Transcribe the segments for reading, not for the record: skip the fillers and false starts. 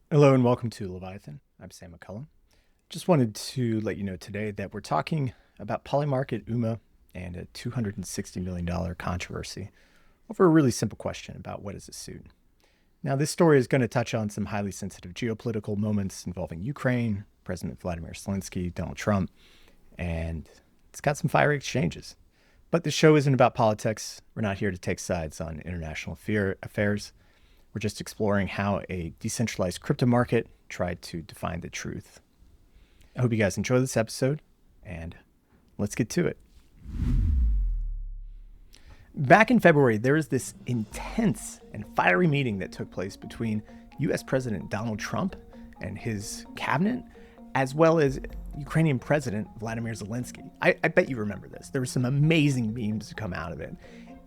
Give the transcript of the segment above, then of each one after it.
Hello and welcome to Leviathan. I'm Sam McCullum. Just wanted to let you know today that we're talking about PolyMarket UMA and a $260 million controversy over a really simple question about what is a suit. Now, this story is going to touch on some highly sensitive geopolitical moments involving Ukraine, President Volodymyr Zelensky, Donald Trump, and it's got some fiery exchanges. But the show isn't about politics. We're not here to take sides on international affairs. We're just exploring how a decentralized crypto market tried to define the truth. I hope you guys enjoy this episode, and let's get to it. Back in February, there was this intense and fiery meeting that took place between US President Donald Trump and his cabinet, as well as Ukrainian President Volodymyr Zelensky. I bet you remember this. There were some amazing memes to come out of it,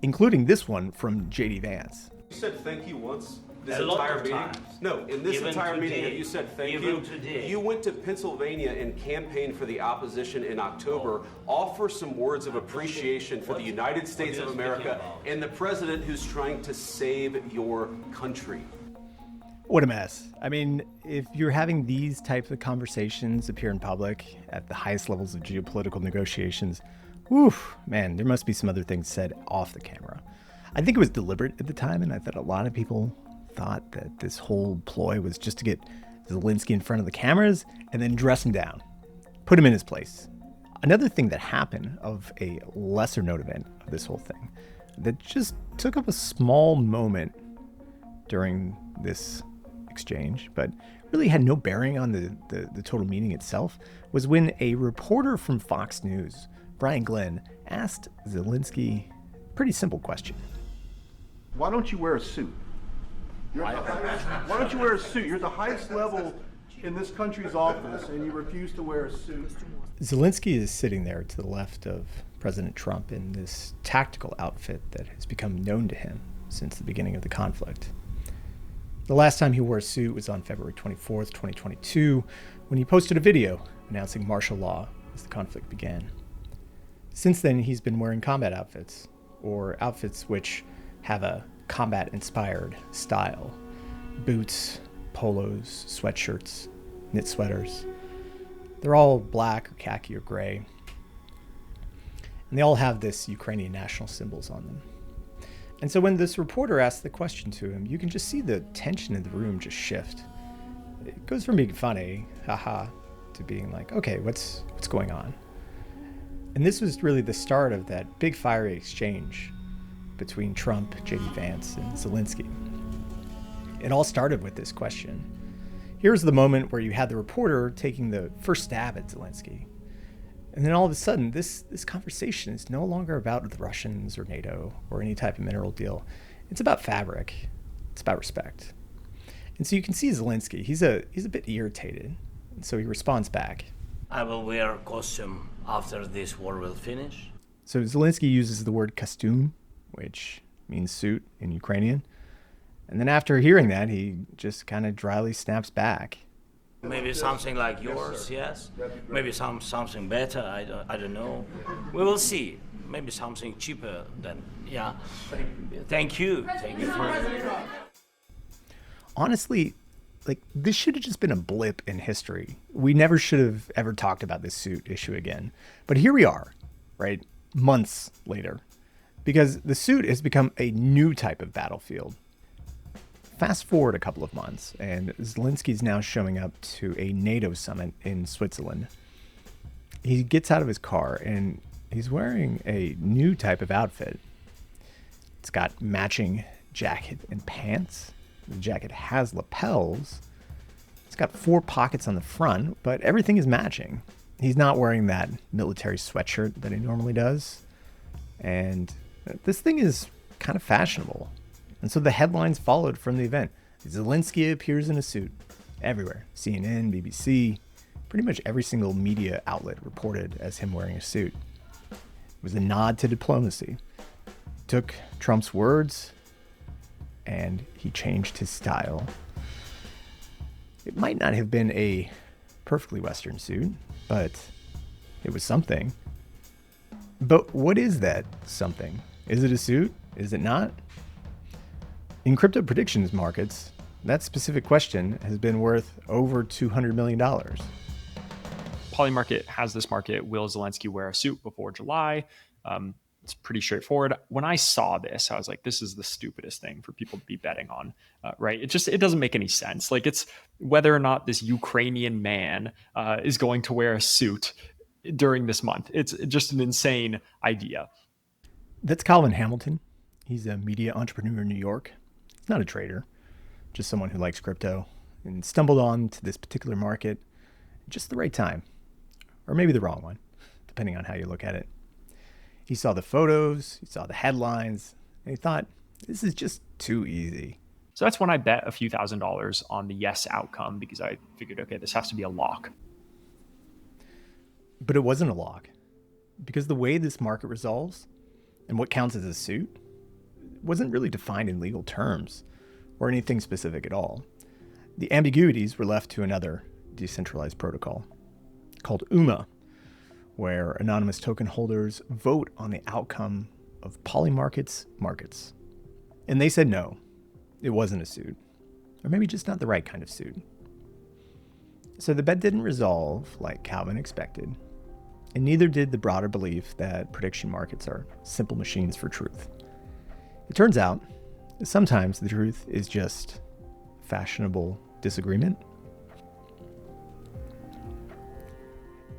including this one from JD Vance. You said thank you once this A lot entire of meeting? times. No, in this Even entire meeting, today. have you said thank Even you? today. You went to Pennsylvania and campaigned for the opposition in October. Offer some words of appreciation for the United States of America and the president who's trying to save your country. What a mess. I mean, if you're having these types of conversations appear in public at the highest levels of geopolitical negotiations, oof, man, there must be some other things said off the camera. I think it was deliberate at the time, and I thought a lot of people thought that this whole ploy was just to get Zelensky in front of the cameras and then dress him down, put him in his place. Another thing that happened of a lesser note event of this whole thing that just took up a small moment during this exchange, but really had no bearing on the total meeting itself, was when a reporter from Fox News, Brian Glenn, asked Zelensky a pretty simple question. Why don't you wear a suit? Why don't you wear a suit? You're at the highest level in this country's office, and you refuse to wear a suit. Zelensky is sitting there to the left of President Trump in this tactical outfit that has become known to him since the beginning of the conflict. The last time he wore a suit was on February 24th, 2022, when he posted a video announcing martial law as the conflict began. Since then, he's been wearing combat outfits, or outfits which have a combat-inspired style. Boots, polos, sweatshirts, knit sweaters. They're all black or khaki or gray. And they all have this Ukrainian national symbols on them. And so when this reporter asked the question to him, you can just see the tension in the room just shift. It goes from being funny, haha, to being like, okay, what's going on? And this was really the start of that big fiery exchange between Trump, JD Vance, and Zelensky. It all started with this question. Here's the moment where you had the reporter taking the first stab at Zelensky. And then all of a sudden, this conversation is no longer about the Russians or NATO or any type of mineral deal. It's about fabric. It's about respect. And so you can see Zelensky, he's a bit irritated. And so he responds back. I will wear costume after this war will finish. So Zelensky uses the word costume, which means suit in Ukrainian. And then after hearing that, he just kind of dryly snaps back. Maybe something like yours, yes. Maybe something better. I don't know. We will see. Maybe something cheaper than yeah. Thank you. Thank you for. Honestly, like this should have just been a blip in history. We never should have ever talked about this suit issue again. But here we are, right? Months later. Because the suit has become a new type of battlefield. Fast forward a couple of months, and Zelensky's now showing up to a NATO summit in Switzerland. He gets out of his car, and he's wearing a new type of outfit. It's got matching jacket and pants. The jacket has lapels. It's got 4 pockets on the front, but everything is matching. He's not wearing that military sweatshirt that he normally does. And this thing is kind of fashionable. And so the headlines followed from the event. Zelensky appears in a suit everywhere. CNN, BBC, pretty much every single media outlet reported as him wearing a suit. It was a nod to diplomacy. Took Trump's words and he changed his style. It might not have been a perfectly Western suit, but it was something. But what is that something? Is it a suit? Is it not? In crypto predictions markets, That specific question has been worth over $200 million. PolyMarket has this market. Will Zelensky wear a suit before July? It's pretty straightforward. When I saw this, I was like, this is the stupidest thing for people to be betting on, right? It doesn't make any sense. Like, it's whether or not this Ukrainian man is going to wear a suit during this month. It's just an insane idea. That's Calvin Hamilton. He's a media entrepreneur in New York. He's not a trader, just someone who likes crypto and stumbled on to this particular market at just the right time, or maybe the wrong one, depending on how you look at it. He saw the photos, he saw the headlines, and he thought, this is just too easy. So that's when I bet a few $1,000s on the yes outcome, because I figured, okay, this has to be a lock. But it wasn't a lock, because the way this market resolves and what counts as a suit wasn't really defined in legal terms or anything specific at all. The ambiguities were left to another decentralized protocol called UMA, where anonymous token holders vote on the outcome of PolyMarket's markets. And they said no, it wasn't a suit, or maybe just not the right kind of suit. So the bet didn't resolve like Calvin expected, and neither did the broader belief that prediction markets are simple machines for truth. It turns out that sometimes the truth is just fashionable disagreement.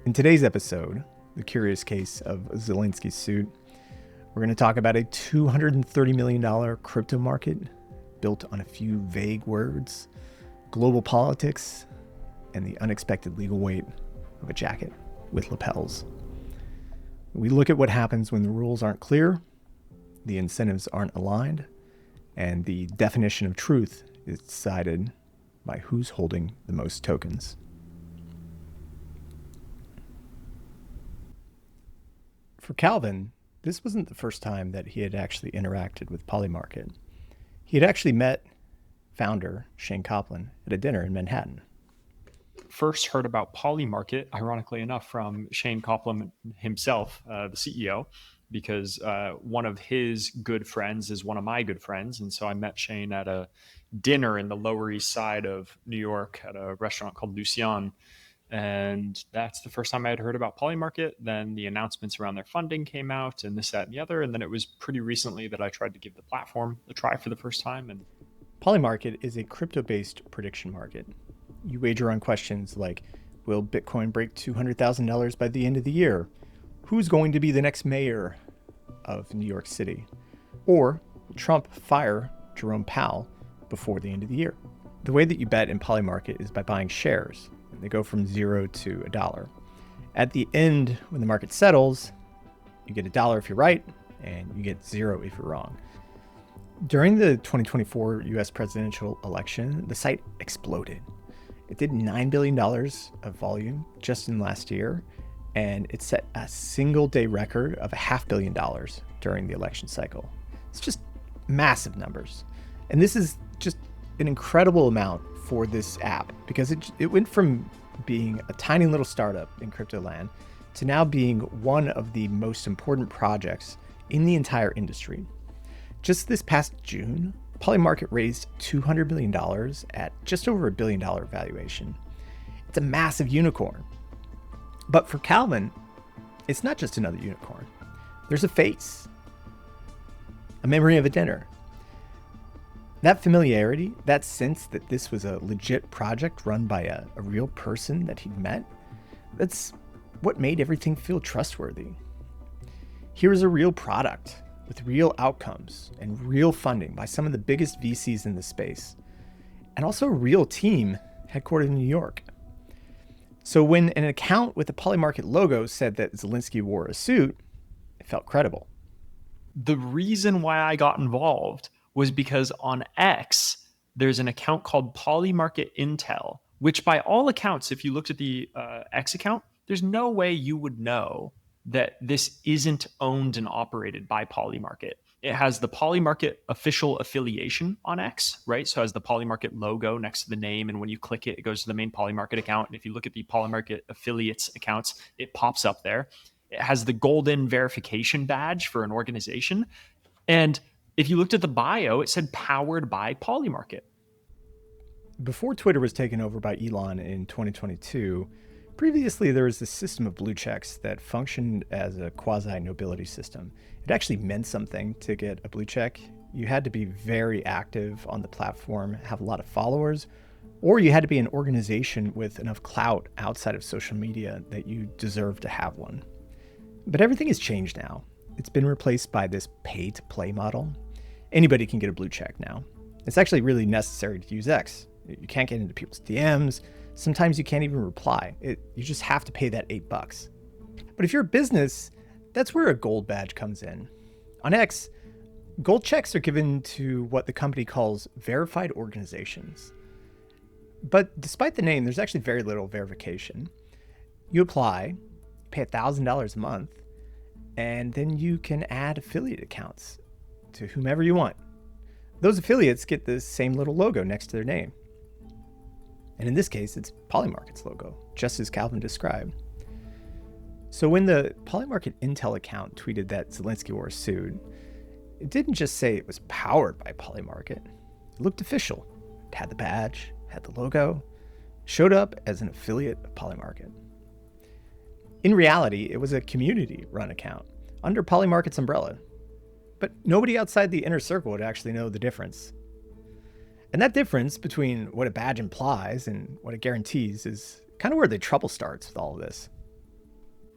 In today's episode, The Curious Case of Zelensky's Suit, we're going to talk about a $230 million crypto market built on a few vague words, global politics, and the unexpected legal weight of a jacket with lapels. We look at what happens when the rules aren't clear, the incentives aren't aligned, and the definition of truth is decided by who's holding the most tokens. For Calvin, this wasn't the first time that he had actually interacted with PolyMarket. He had actually met founder Shane Kaplan at a dinner in Manhattan. First heard about PolyMarket, ironically enough, from Shane Kaplan himself, the CEO, because one of his good friends is one of my good friends. And so I met Shane at a dinner in the Lower East Side of New York at a restaurant called Lucien. And that's the first time I had heard about PolyMarket. Then the announcements around their funding came out, and this, that, and the other. And then it was pretty recently that I tried to give the platform a try for the first time. And PolyMarket is a crypto-based prediction market. You wager on questions like, will Bitcoin break $200,000 by the end of the year? Who's going to be the next mayor of New York City? Or will Trump fire Jerome Powell before the end of the year? The way that you bet in PolyMarket is by buying shares. They go from $0 to $1. At the end, when the market settles, you get $1 if you're right, and you get 0 if you're wrong. During the 2024 US presidential election, the site exploded. It did $9 billion of volume just in last year, and it set a single day record of $500 million during the election cycle. It's just massive numbers. And this is just an incredible amount for this app, because it went from being a tiny little startup in crypto land to now being one of the most important projects in the entire industry. Just this past June, PolyMarket raised $200 million at just over $1 billion valuation. It's a massive unicorn. But for Calvin, it's not just another unicorn. There's a face, a memory of a dinner. That familiarity, that sense that this was a legit project run by a real person that he'd met, that's what made everything feel trustworthy. Here is a real product with real outcomes and real funding by some of the biggest VCs in the space, and also a real team headquartered in New York. So when an account with the PolyMarket logo said that Zelensky wore a suit, it felt credible. the reason why I got involved was because on X, there's an account called PolyMarket Intel, which by all accounts, if you looked at the X account, there's no way you would know that this isn't owned and operated by PolyMarket. It has the PolyMarket official affiliation on X, right? So it has the PolyMarket logo next to the name. And when you click it, it goes to the main PolyMarket account. And if you look at the PolyMarket affiliates accounts, it pops up there. It has the golden verification badge for an organization. And if you looked at the bio, it said powered by PolyMarket. Before Twitter was taken over by Elon in 2022, previously there was this system of blue checks that functioned as a quasi-nobility system. It actually meant something to get a blue check. You had to be very active on the platform, have a lot of followers, or you had to be an organization with enough clout outside of social media that you deserved to have one. But everything has changed now. It's been replaced by this pay-to-play model. Anybody can get a blue check now. It's actually really necessary to use X. You can't get into people's DMs. Sometimes you can't even reply. You just have to pay that $8. But if you're a business, that's where a gold badge comes in. On X, gold checks are given to what the company calls verified organizations. But despite the name, there's actually very little verification. You apply, pay $1,000 a month, and then you can add affiliate accounts to whomever you want. Those affiliates get the same little logo next to their name. And in this case, it's PolyMarket's logo, just as Calvin described. So when the PolyMarket Intel account tweeted that Zelensky wore a suit, it didn't just say it was powered by PolyMarket. It looked official. It had the badge, had the logo, showed up as an affiliate of PolyMarket. In reality, it was a community-run account under PolyMarket's umbrella. But nobody outside the inner circle would actually know the difference. And that difference between what a badge implies and what it guarantees is kind of where the trouble starts with all of this.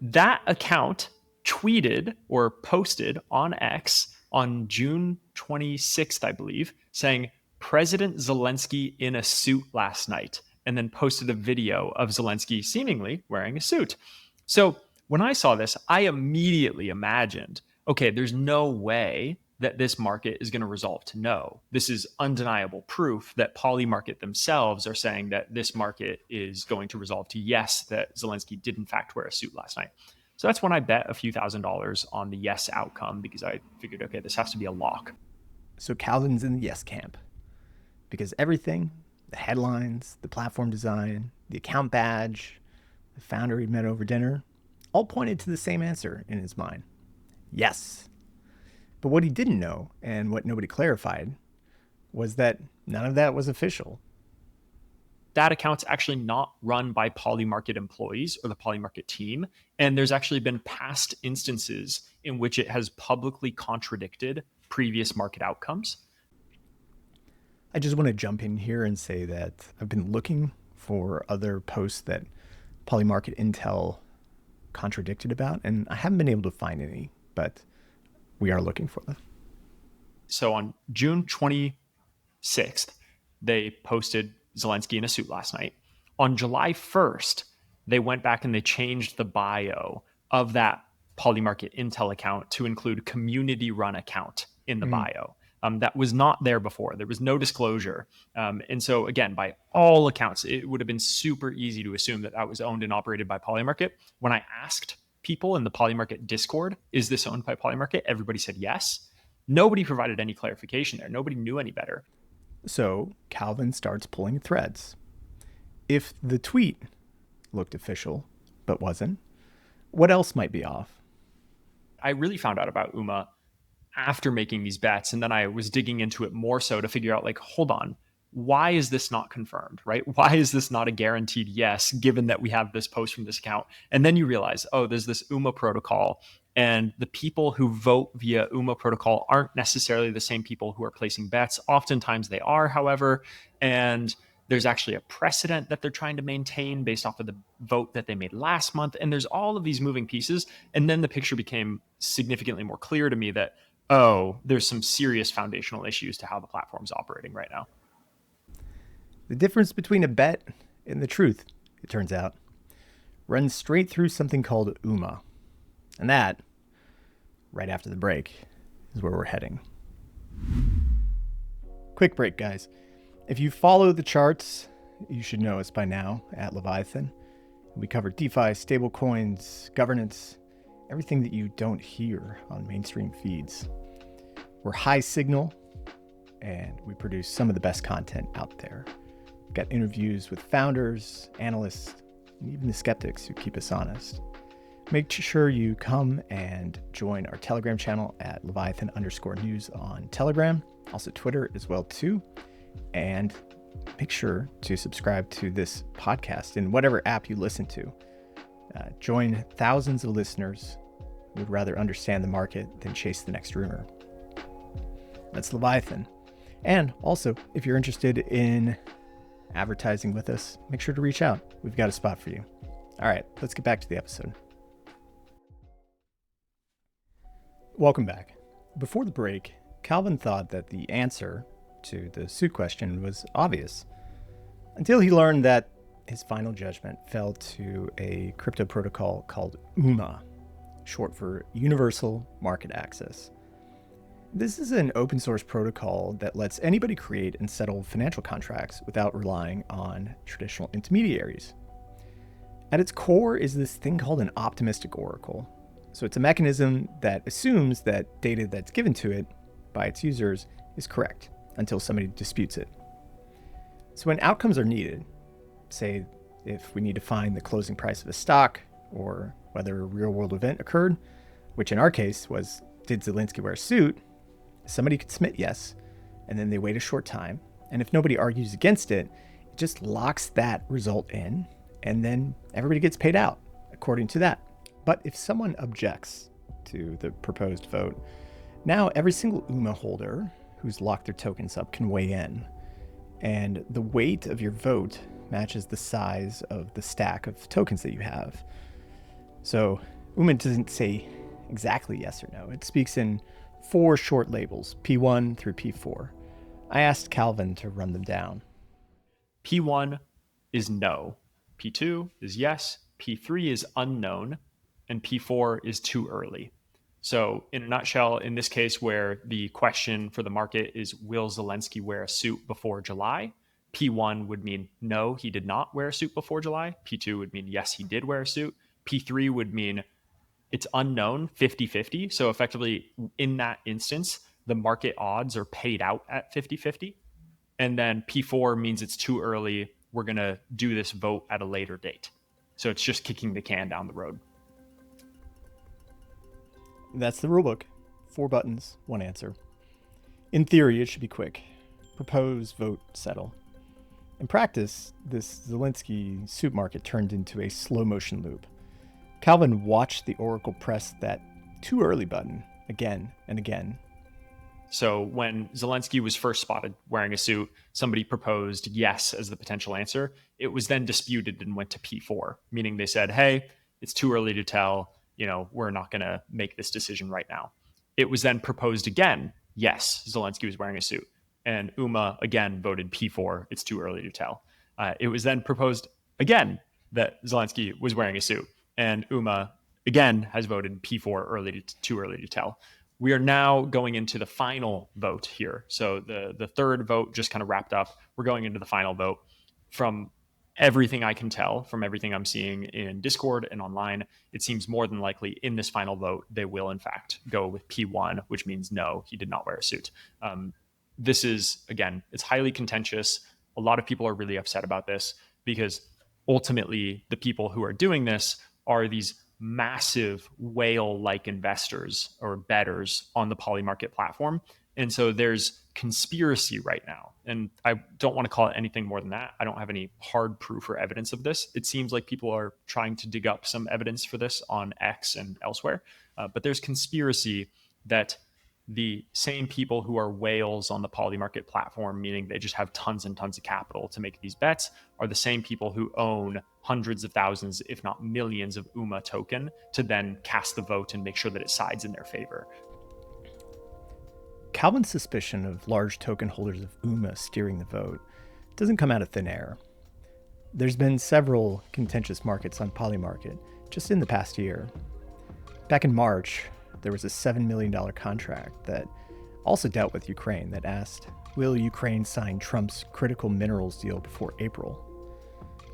That account tweeted or posted on X on June 26th, I believe, saying, "President Zelensky in a suit last night," and then posted a video of Zelensky seemingly wearing a suit. So when I saw this, I immediately imagined, okay, there's no way that this market is going to resolve to no. This is undeniable proof that PolyMarket themselves are saying that this market is going to resolve to yes, that Zelensky did in fact wear a suit last night. So that's when I bet a few $1,000s on the yes outcome, because I figured, okay, this has to be a lock. So Calvin's in the yes camp, because everything, the headlines, the platform design, the account badge, the founder he met over dinner, all pointed to the same answer in his mind. Yes. But what he didn't know, and what nobody clarified, was that none of that was official. That account's actually not run by PolyMarket employees or the PolyMarket team. And there's actually been past instances in which it has publicly contradicted previous market outcomes. I just want to jump in here and say that I've been looking for other posts that PolyMarket Intel contradicted about, and I haven't been able to find any, but we are looking for them. So on June 26th, they posted Zelensky in a suit last night. On July 1st, they went back and they changed the bio of that PolyMarket Intel account to include community run account in the bio. That was not there before. There was no disclosure. And so again, by all accounts, it would have been super easy to assume that that was owned and operated by PolyMarket. When I asked people in the PolyMarket Discord, is this owned by PolyMarket? Everybody said yes. Nobody provided any clarification there. Nobody knew any better. So Calvin starts pulling threads. If the tweet looked official, but wasn't, what else might be off? I really found out about UMA after making these bets. And then I was digging into it more so to figure out, like, hold on, why is this not confirmed, right? Why is this not a guaranteed yes, given that we have this post from this account? And then you realize, oh, there's this UMA protocol, and the people who vote via UMA protocol aren't necessarily the same people who are placing bets. Oftentimes they are, however, and there's actually a precedent that they're trying to maintain based off of the vote that they made last month. And there's all of these moving pieces. And then the picture became significantly more clear to me that, oh, there's some serious foundational issues to how the platform's operating right now. The difference between a bet and the truth, it turns out, runs straight through something called UMA. And that, right after the break, is where we're heading. Quick break, guys. If you follow the charts, you should know us by now at Leviathan. We cover DeFi, stablecoins, governance, everything that you don't hear on mainstream feeds. We're high signal, and we produce some of the best content out there. We've got interviews with founders, analysts, and even the skeptics who keep us honest. Make sure you come and join our Telegram channel at Leviathan_news on Telegram. Also Twitter as well too. And make sure to subscribe to this podcast in whatever app you listen to. Join thousands of listeners who would rather understand the market than chase the next rumor. That's Leviathan. And also, if you're interested in advertising with us, make sure to reach out. We've got a spot for you. All right, let's get back to the episode. Welcome back. Before the break, Calvin thought that the answer to the suit question was obvious, until he learned that his final judgment fell to a crypto protocol called UMA, short for Universal Market Access. This is an open source protocol that lets anybody create and settle financial contracts without relying on traditional intermediaries. At its core is this thing called an optimistic oracle. So it's a mechanism that assumes that data that's given to it by its users is correct until somebody disputes it. So when outcomes are needed, say if we need to find the closing price of a stock or whether a real world event occurred, which in our case was, did Zelensky wear a suit? Somebody could submit yes, and then they wait a short time. And if nobody argues against it, it just locks that result in, and then everybody gets paid out according to that. But if someone objects to the proposed vote, now every single UMA holder who's locked their tokens up can weigh in. And the weight of your vote matches the size of the stack of tokens that you have. So UMA doesn't say exactly yes or no. It speaks in 4 short labels, P1 through P4. I asked Calvin to run them down. P1 is no, P2 is yes, P3 is unknown, and P4 is too early. So in a nutshell, in this case where the question for the market is, will Zelensky wear a suit before July? P1 would mean no, he did not wear a suit before July. P2 would mean yes, he did wear a suit. P3 would mean it's unknown, 50-50. So effectively, in that instance, the market odds are paid out at 50-50. And then P4 means it's too early. We're going to do this vote at a later date. So it's just kicking the can down the road. That's the rulebook. 4 buttons, 1 answer. In theory, it should be quick. Propose, vote, settle. In practice, this Zelensky suit market turned into a slow motion loop. Calvin watched the oracle press that too early button again and again. So when Zelensky was first spotted wearing a suit, somebody proposed yes as the potential answer. It was then disputed and went to P4, meaning they said, hey, it's too early to tell. We're not going to make this decision right now. It was then proposed again. Yes, Zelensky was wearing a suit. And UMA again voted P4. It's too early to tell. It was then proposed again that Zelensky was wearing a suit. And UMA again has voted P4 too early to tell. We are now going into the final vote here. So the third vote just kind of wrapped up. We're going into the final vote. From everything I can tell, from everything I'm seeing in Discord and online, it seems more than likely in this final vote, they will in fact go with P1, which means no, he did not wear a suit. This is, again, it's highly contentious. A lot of people are really upset about this because ultimately the people who are doing this are these massive whale-like investors or bettors on the PolyMarket platform. And so there's conspiracy right now. And I don't want to call it anything more than that. I don't have any hard proof or evidence of this. It seems like people are trying to dig up some evidence for this on X and elsewhere. But there's conspiracy that the same people who are whales on the PolyMarket platform, meaning they just have tons and tons of capital to make these bets, are the same people who own hundreds of thousands, if not millions of UMA token to then cast the vote and make sure that it sides in their favor. Calvin's suspicion of large token holders of UMA steering the vote doesn't come out of thin air. There's been several contentious markets on PolyMarket just in the past year. Back in March, there was a $7 million contract that also dealt with Ukraine that asked, will Ukraine sign Trump's critical minerals deal before April?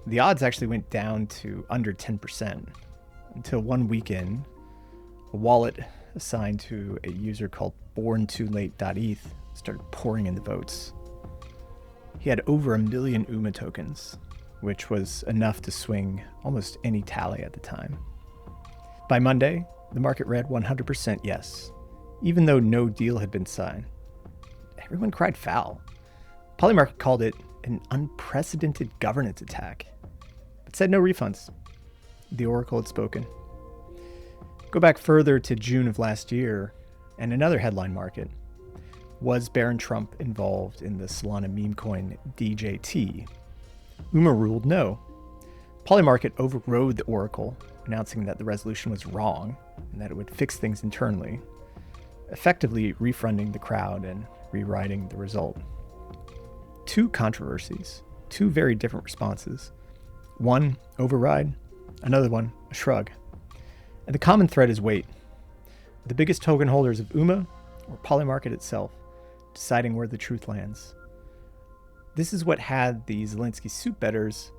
The odds actually went down to under 10% until one weekend, a wallet assigned to a user called born2late.eth started pouring in the votes. He had over 1 million UMA tokens, which was enough to swing almost any tally at the time. By Monday, the market read 100% yes, even though no deal had been signed. Everyone cried foul. PolyMarket called it a an unprecedented governance attack, but said no refunds. The Oracle had spoken. Go back further to June of last year, and another headline market. Was Barron-Trump involved in the Solana meme coin DJT? UMA ruled no. PolyMarket overrode the Oracle, announcing that the resolution was wrong and that it would fix things internally, effectively refunding the crowd and rewriting the result. Two controversies, two very different responses. One, override, another one, a shrug. And the common thread is weight. The biggest token holders of UMA or PolyMarket itself deciding where the truth lands. This is what had the Zelensky suit bettors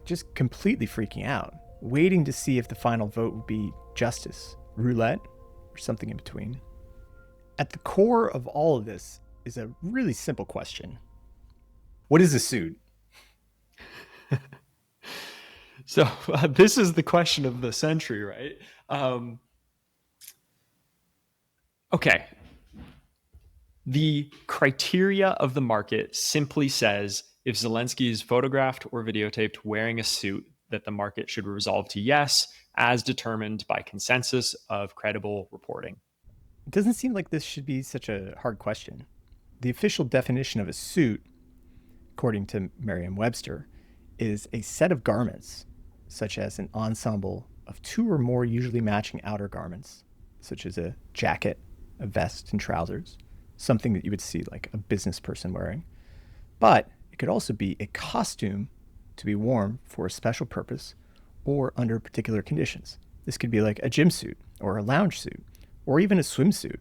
just completely freaking out, waiting to see if the final vote would be justice, roulette, or something in between. At the core of all of this is a really simple question. What is a suit? So this is the question of the century, right? Okay. The criteria of the market simply says if Zelensky is photographed or videotaped wearing a suit, that the market should resolve to yes, as determined by consensus of credible reporting. It doesn't seem like this should be such a hard question. The official definition of a suit, according to Merriam-Webster, is a set of garments, such as an ensemble of two or more usually matching outer garments, such as a jacket, a vest, and trousers, something that you would see like a business person wearing. But it could also be a costume to be worn for a special purpose or under particular conditions. This could be like a gym suit or a lounge suit or even a swimsuit.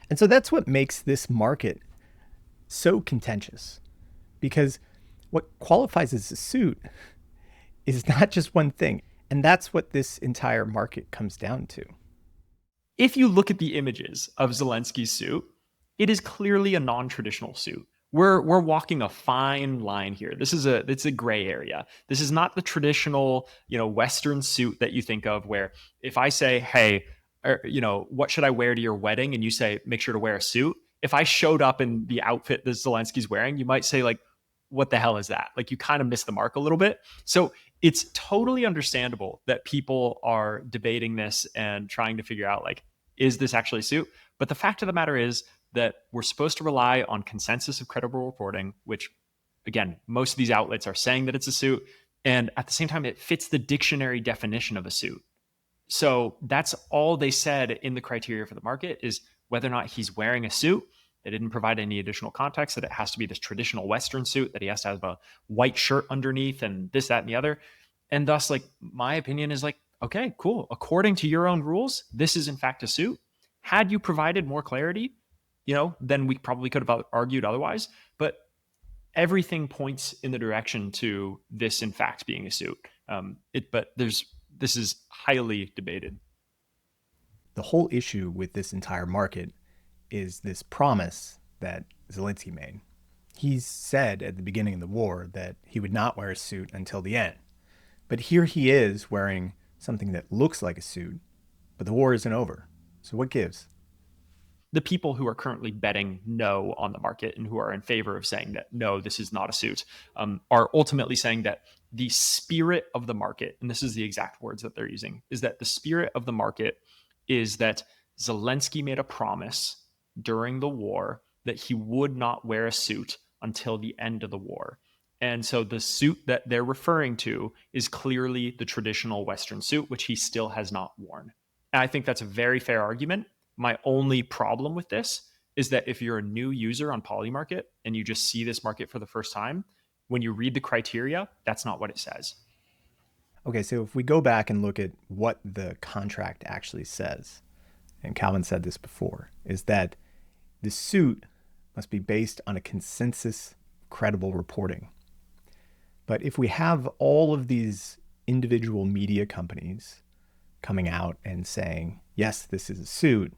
And so that's what makes this market so contentious, because what qualifies as a suit is not just one thing. And that's what this entire market comes down to. If you look at the images of Zelensky's suit, it is clearly a non-traditional suit. We're walking a fine line here. It's a gray area. This is not the traditional, Western suit that you think of, where if I say, hey, what should I wear to your wedding? And you say, make sure to wear a suit. If I showed up in the outfit that Zelensky's wearing, you might say, like, what the hell is that? Like, you kind of missed the mark a little bit. So it's totally understandable that people are debating this and trying to figure out, like, is this actually a suit? But the fact of the matter is that we're supposed to rely on consensus of credible reporting, which, again, most of these outlets are saying that it's a suit. And at the same time, it fits the dictionary definition of a suit. So that's all they said in the criteria for the market, is whether or not he's wearing a suit. They didn't provide any additional context that it has to be this traditional Western suit, that he has to have a white shirt underneath and this, that, and the other. And thus, like, my opinion is like, okay, cool. According to your own rules, this is in fact a suit. Had you provided more clarity, then we probably could have argued otherwise. But everything points in the direction to this, in fact, being a suit. This is highly debated. The whole issue with this entire market is this promise that Zelensky made. He said at the beginning of the war that he would not wear a suit until the end. But here he is wearing something that looks like a suit, but the war isn't over. So what gives? The people who are currently betting no on the market and who are in favor of saying that, no, this is not a suit, are ultimately saying that the spirit of the market, and this is the exact words that they're using, is that the spirit of the market is that Zelensky made a promise during the war that he would not wear a suit until the end of the war. And so the suit that they're referring to is clearly the traditional Western suit, which he still has not worn. And I think that's a very fair argument. My only problem with this is that if you're a new user on PolyMarket and you just see this market for the first time, when you read the criteria, that's not what it says. Okay, so if we go back and look at what the contract actually says, and Calvin said this before, is that the suit must be based on a consensus, credible reporting. But if we have all of these individual media companies coming out and saying, yes, this is a suit,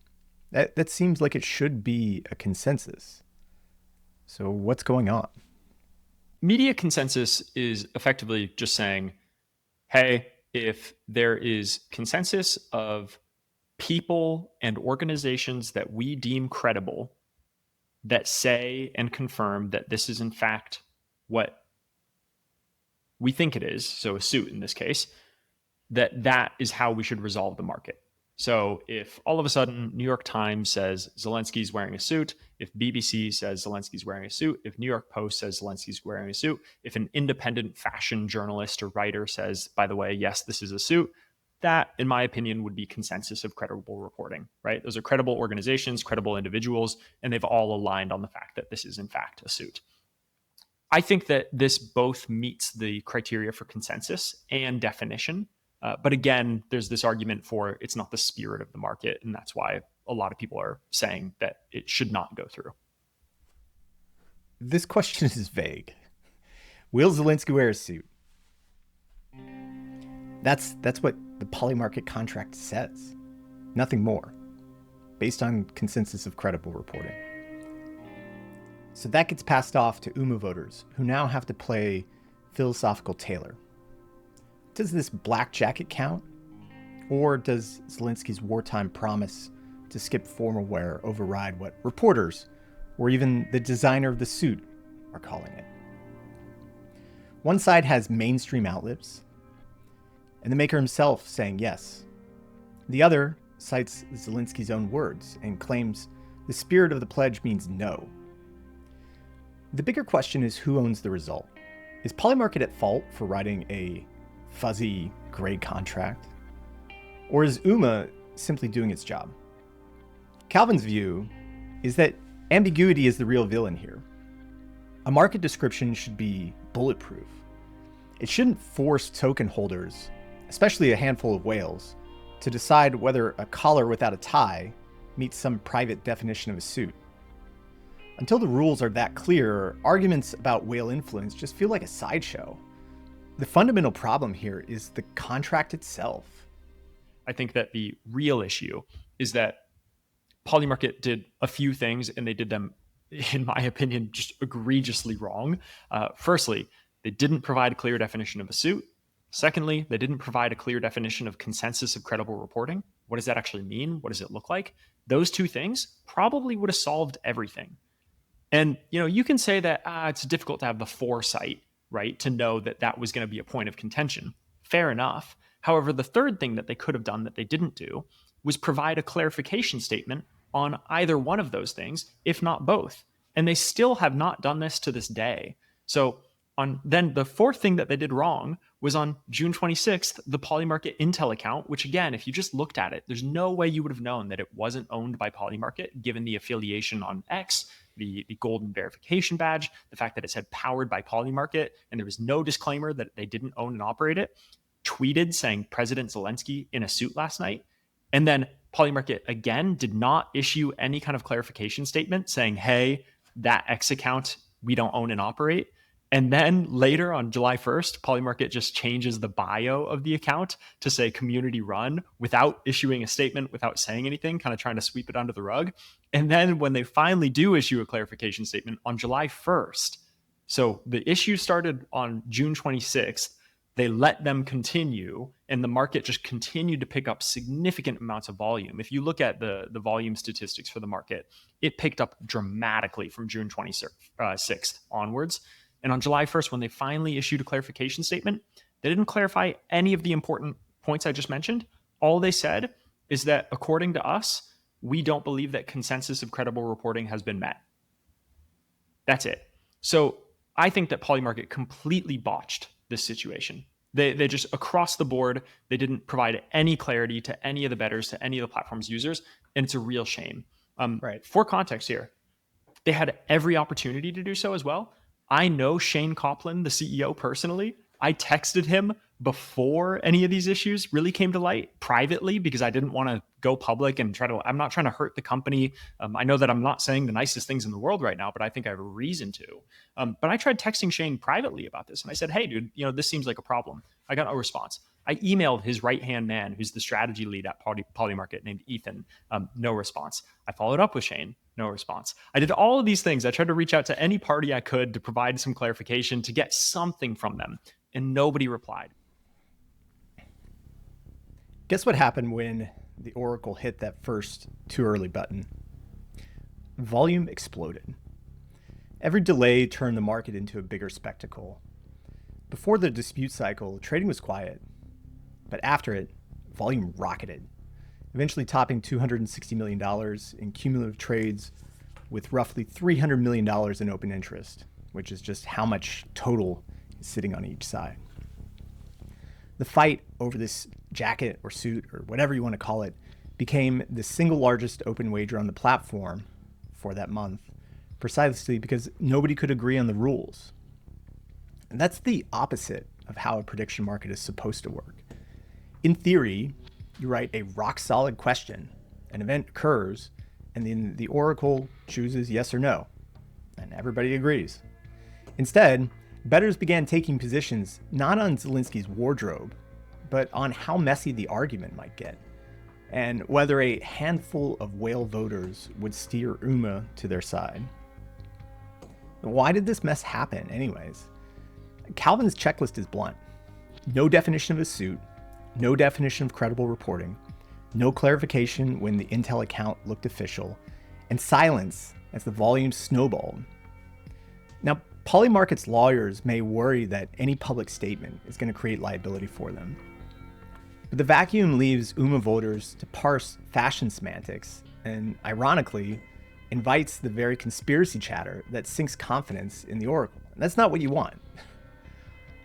that seems like it should be a consensus. So what's going on? Media consensus is effectively just saying, hey, if there is consensus of people and organizations that we deem credible that say and confirm that this is in fact what we think it is, so a suit in this case, that is how we should resolve the market. So if all of a sudden New York Times says Zelensky's wearing a suit, if BBC says Zelensky's wearing a suit, if New York Post says Zelensky's wearing a suit, if an independent fashion journalist or writer says, by the way, yes, this is a suit, that, in my opinion, would be consensus of credible reporting, right? Those are credible organizations, credible individuals, and they've all aligned on the fact that this is in fact a suit. I think that this both meets the criteria for consensus and definition. But again, there's this argument for it's not the spirit of the market, and that's why a lot of people are saying that it should not go through. This question is vague. Will Zelensky wear a suit? That's what the PolyMarket contract says. Nothing more, based on consensus of credible reporting. So that gets passed off to UMA voters, who now have to play philosophical tailor. Does this black jacket count? Or does Zelensky's wartime promise to skip formal wear override what reporters, or even the designer of the suit, are calling it? One side has mainstream outlets, and the maker himself saying yes. The other cites Zelensky's own words and claims the spirit of the pledge means no. The bigger question is who owns the result. Is PolyMarket at fault for writing a fuzzy gray contract? Or is UMA simply doing its job? Calvin's view is that ambiguity is the real villain here. A market description should be bulletproof. It shouldn't force token holders, especially a handful of whales, to decide whether a collar without a tie meets some private definition of a suit. Until the rules are that clear, arguments about whale influence just feel like a sideshow. The fundamental problem here is the contract itself. I think that the real issue is that PolyMarket did a few things, and they did them, in my opinion, just egregiously wrong. Firstly, they didn't provide a clear definition of a suit. Secondly, they didn't provide a clear definition of consensus of credible reporting. What does that actually mean? What does it look like? Those two things probably would have solved everything. And you can say that it's difficult to have the foresight, right, to know that that was going to be a point of contention. Fair enough. However, the third thing that they could have done that they didn't do was provide a clarification statement on either one of those things, if not both. And they still have not done this to this day. So then the fourth thing that they did wrong was on June 26th, the PolyMarket Intel account, which again, if you just looked at it, there's no way you would have known that it wasn't owned by PolyMarket, given the affiliation on X, the golden verification badge, the fact that it said powered by PolyMarket, and there was no disclaimer that they didn't own and operate it, tweeted saying President Zelensky in a suit last night. And then PolyMarket, again, did not issue any kind of clarification statement saying, hey, that X account, we don't own and operate. And then later on July 1st, PolyMarket just changes the bio of the account to say community run without issuing a statement, without saying anything, kind of trying to sweep it under the rug. And then when they finally do issue a clarification statement on July 1st, so the issue started on June 26th, they let them continue, and the market just continued to pick up significant amounts of volume. If you look at the volume statistics for the market, it picked up dramatically from June 26th onwards. And on July 1st, when they finally issued a clarification statement, they didn't clarify any of the important points I just mentioned. All they said is that, according to us, we don't believe that consensus of credible reporting has been met. That's it. So I think that PolyMarket completely botched this situation. They just, across the board, they didn't provide any clarity to any of the bettors, to any of the platform's users, and it's a real shame. Right. For context here, they had every opportunity to do so as well. I know Shane Copland, the CEO, personally. I texted him before any of these issues really came to light privately because I didn't want to go public and I'm not trying to hurt the company. I know that I'm not saying the nicest things in the world right now, but I think I have a reason to. But I tried texting Shane privately about this, and I said, hey, dude, this seems like a problem. I got no response. I emailed his right-hand man, who's the strategy lead at PolyMarket, named Ethan. No response. I followed up with Shane. No response. I did all of these things. I tried to reach out to any party I could to provide some clarification, to get something from them, and nobody replied. Guess what happened when the Oracle hit that first too early button? Volume exploded. Every delay turned the market into a bigger spectacle. Before the dispute cycle, trading was quiet. But after it, volume rocketed, eventually topping $260 million in cumulative trades with roughly $300 million in open interest, which is just how much total is sitting on each side. The fight over this jacket or suit or whatever you want to call it became the single largest open wager on the platform for that month, precisely because nobody could agree on the rules. And that's the opposite of how a prediction market is supposed to work. In theory, you write a rock-solid question, an event occurs, and then the oracle chooses yes or no, and everybody agrees. Instead, bettors began taking positions not on Zelensky's wardrobe, but on how messy the argument might get, and whether a handful of whale voters would steer UMA to their side. Why did this mess happen, anyways? Calvin's checklist is blunt. No definition of a suit, no definition of credible reporting, no clarification when the Intel account looked official, and silence as the volume snowballed. Now, PolyMarket's lawyers may worry that any public statement is going to create liability for them. But the vacuum leaves UMA voters to parse fashion semantics and, ironically, invites the very conspiracy chatter that sinks confidence in the oracle. And that's not what you want.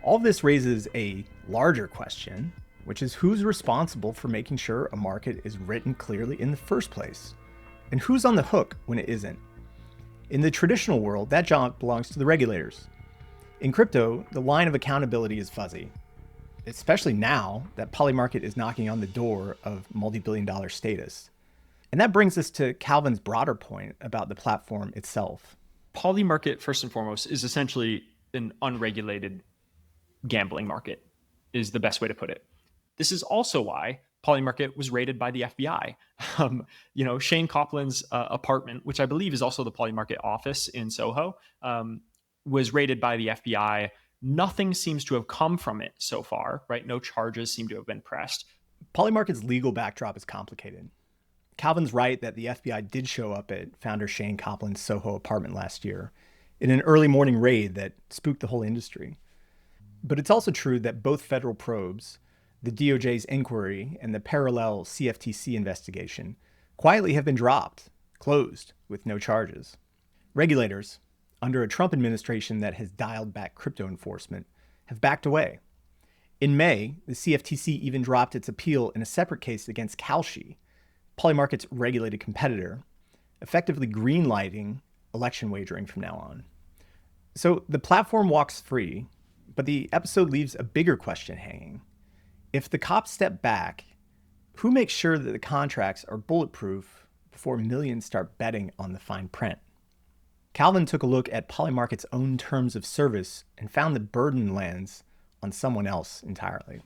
All this raises a larger question, which is who's responsible for making sure a market is written clearly in the first place? And who's on the hook when it isn't? In the traditional world, that job belongs to the regulators. In crypto, the line of accountability is fuzzy, especially now that PolyMarket is knocking on the door of multi-billion-dollar status. And that brings us to Calvin's broader point about the platform itself. PolyMarket, first and foremost, is essentially an unregulated gambling market, is the best way to put it. This is also why PolyMarket was raided by the FBI. Shane Copland's apartment, which I believe is also the PolyMarket office in Soho, was raided by the FBI. Nothing seems to have come from it so far, right? No charges seem to have been pressed. PolyMarket's legal backdrop is complicated. Calvin's right that the FBI did show up at founder Shane Copland's Soho apartment last year in an early morning raid that spooked the whole industry. But it's also true that both federal probes, the DOJ's inquiry and the parallel CFTC investigation, quietly have been dropped, closed, with no charges. Regulators, under a Trump administration that has dialed back crypto enforcement, have backed away. In May, the CFTC even dropped its appeal in a separate case against Kalshi, PolyMarket's regulated competitor, effectively greenlighting election wagering from now on. So the platform walks free, but the episode leaves a bigger question hanging. If the cops step back, who makes sure that the contracts are bulletproof before millions start betting on the fine print? Calvin took a look at PolyMarket's own terms of service and found the burden lands on someone else entirely.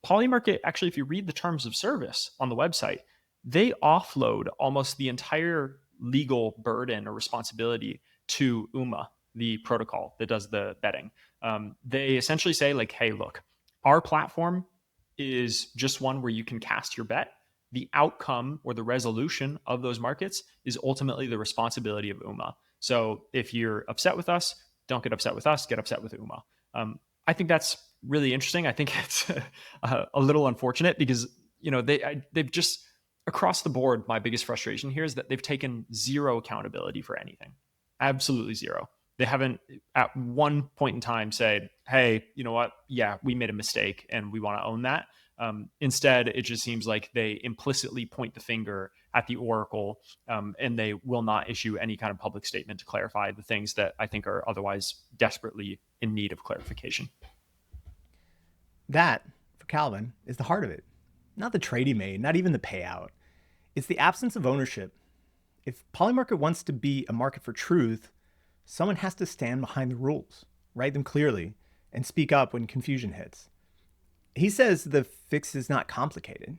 PolyMarket, actually, if you read the terms of service on the website, they offload almost the entire legal burden or responsibility to UMA, the protocol that does the betting. They essentially say, like, hey, look, our platform is just one where you can cast your bet. The outcome or the resolution of those markets is ultimately the responsibility of UMA. So if you're upset with us, don't get upset with us, get upset with UMA. I think that's really interesting. I think it's a little unfortunate because, they've just, across the board, my biggest frustration here is that they've taken zero accountability for anything. Absolutely zero. They haven't at one point in time said, hey, you know what? Yeah, we made a mistake and we want to own that. Instead, it just seems like they implicitly point the finger at the oracle and they will not issue any kind of public statement to clarify the things that I think are otherwise desperately in need of clarification. That, for Calvin, is the heart of it. Not the trade he made, not even the payout. It's the absence of ownership. If PolyMarket wants to be a market for truth, someone has to stand behind the rules, write them clearly, and speak up when confusion hits. He says the fix is not complicated.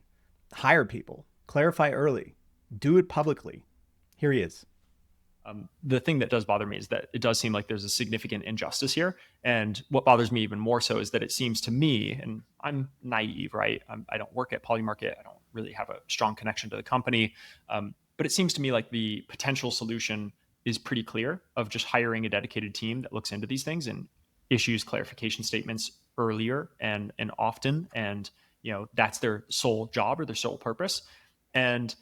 Hire people, clarify early, do it publicly. Here he is. The thing that does bother me is that it does seem like there's a significant injustice here. And what bothers me even more so is that it seems to me, and I'm naive, right? I don't work at PolyMarket. I don't really have a strong connection to the company. But it seems to me like the potential solution is pretty clear of just hiring a dedicated team that looks into these things and issues clarification statements earlier and often. And, that's their sole job or their sole purpose. And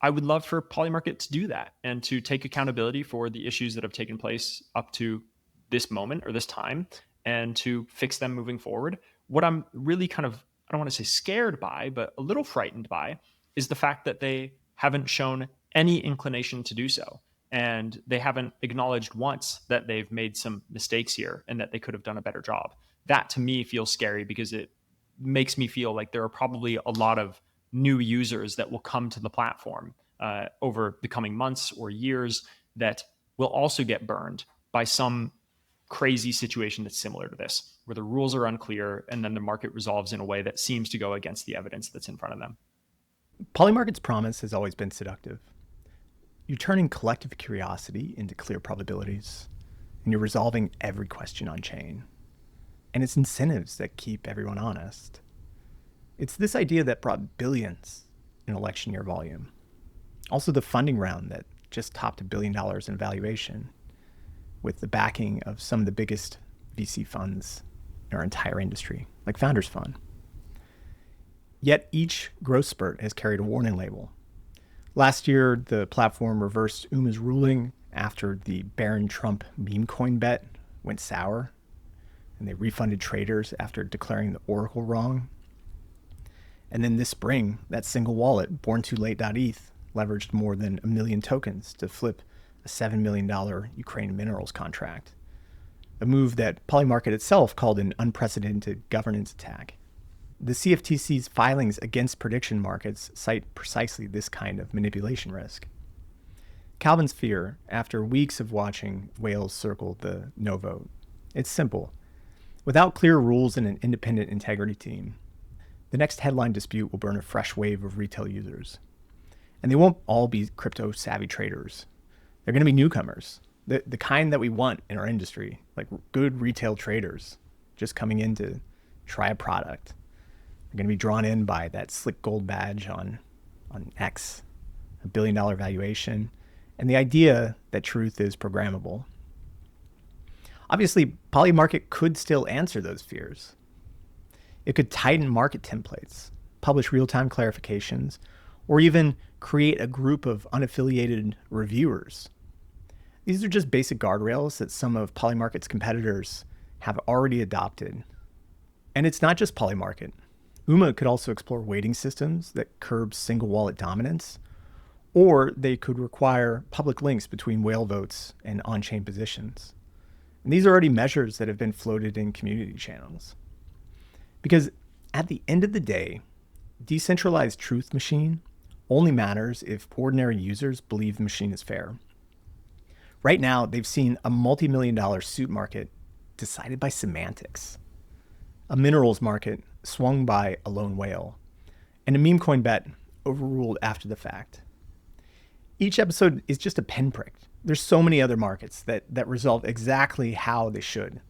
I would love for PolyMarket to do that and to take accountability for the issues that have taken place up to this moment or this time and to fix them moving forward. What I'm really kind of, I don't want to say scared by, but a little frightened by is the fact that they haven't shown any inclination to do so. And they haven't acknowledged once that they've made some mistakes here and that they could have done a better job. That to me feels scary because it makes me feel like there are probably a lot of new users that will come to the platform over the coming months or years that will also get burned by some crazy situation that's similar to this, where the rules are unclear and then the market resolves in a way that seems to go against the evidence that's in front of them. PolyMarket's promise has always been seductive. You're turning collective curiosity into clear probabilities, and you're resolving every question on chain. And it's incentives that keep everyone honest. It's this idea that brought billions in election year volume. Also the funding round that just topped $1 billion in valuation, with the backing of some of the biggest VC funds in our entire industry, like Founders Fund. Yet each growth spurt has carried a warning label. Last year, the platform reversed UMA's ruling after the Barron-Trump meme coin bet went sour, and they refunded traders after declaring the oracle wrong. And then this spring, that single wallet, borntolate.eth, leveraged more than 1 million tokens to flip a $7 million Ukraine minerals contract, a move that PolyMarket itself called an unprecedented governance attack. The CFTC's filings against prediction markets cite precisely this kind of manipulation risk. Calvin's fear, after weeks of watching whales circle the no vote, it's simple. Without clear rules and an independent integrity team, the next headline dispute will burn a fresh wave of retail users. And they won't all be crypto-savvy traders. They're going to be newcomers, the kind that we want in our industry, like good retail traders just coming in to try a product. They're going to be drawn in by that slick gold badge on X, $1 billion valuation, and the idea that truth is programmable. Obviously, PolyMarket could still answer those fears. It could tighten market templates, publish real-time clarifications, or even create a group of unaffiliated reviewers. These are just basic guardrails that some of PolyMarket's competitors have already adopted. And it's not just PolyMarket. UMA could also explore weighting systems that curb single wallet dominance, or they could require public links between whale votes and on-chain positions. And these are already measures that have been floated in community channels. Because at the end of the day, decentralized truth machine only matters if ordinary users believe the machine is fair. Right now, they've seen a multi-million-dollar suit market decided by semantics, a minerals market swung by a lone whale, and a meme coin bet overruled after the fact. Each episode is just a pinprick. There's so many other markets that resolve exactly how they should.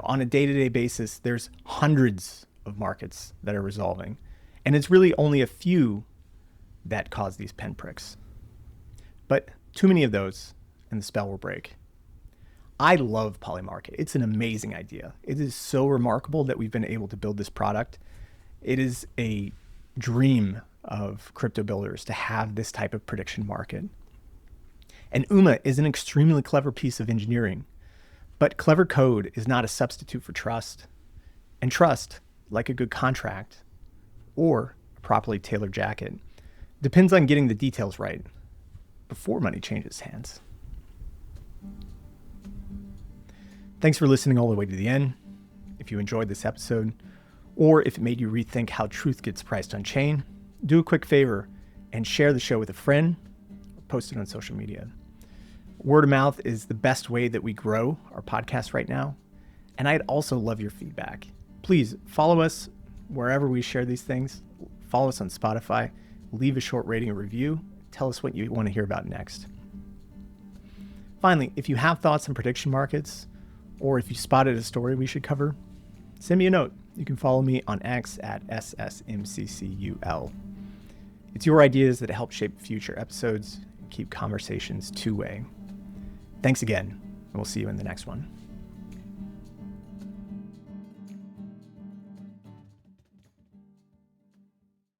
On a day-to-day basis, there's hundreds of markets that are resolving, and it's really only a few that cause these pinpricks. But too many of those, and the spell will break. I love PolyMarket. It's an amazing idea. It is so remarkable that we've been able to build this product. It is a dream of crypto builders to have this type of prediction market. And UMA is an extremely clever piece of engineering, but clever code is not a substitute for trust. And trust, like a good contract or a properly tailored jacket, depends on getting the details right before money changes hands. Thanks for listening all the way to the end. If you enjoyed this episode, or if it made you rethink how truth gets priced on chain, do a quick favor and share the show with a friend or post it on social media. Word of mouth is the best way that we grow our podcast right now. And I'd also love your feedback. Please follow us wherever we share these things. Follow us on Spotify. Leave a short rating or review. Tell us what you want to hear about next. Finally, if you have thoughts on prediction markets, or if you spotted a story we should cover, send me a note. You can follow me on X at SSMCCUL. It's your ideas that help shape future episodes and keep conversations two-way. Thanks again, and we'll see you in the next one.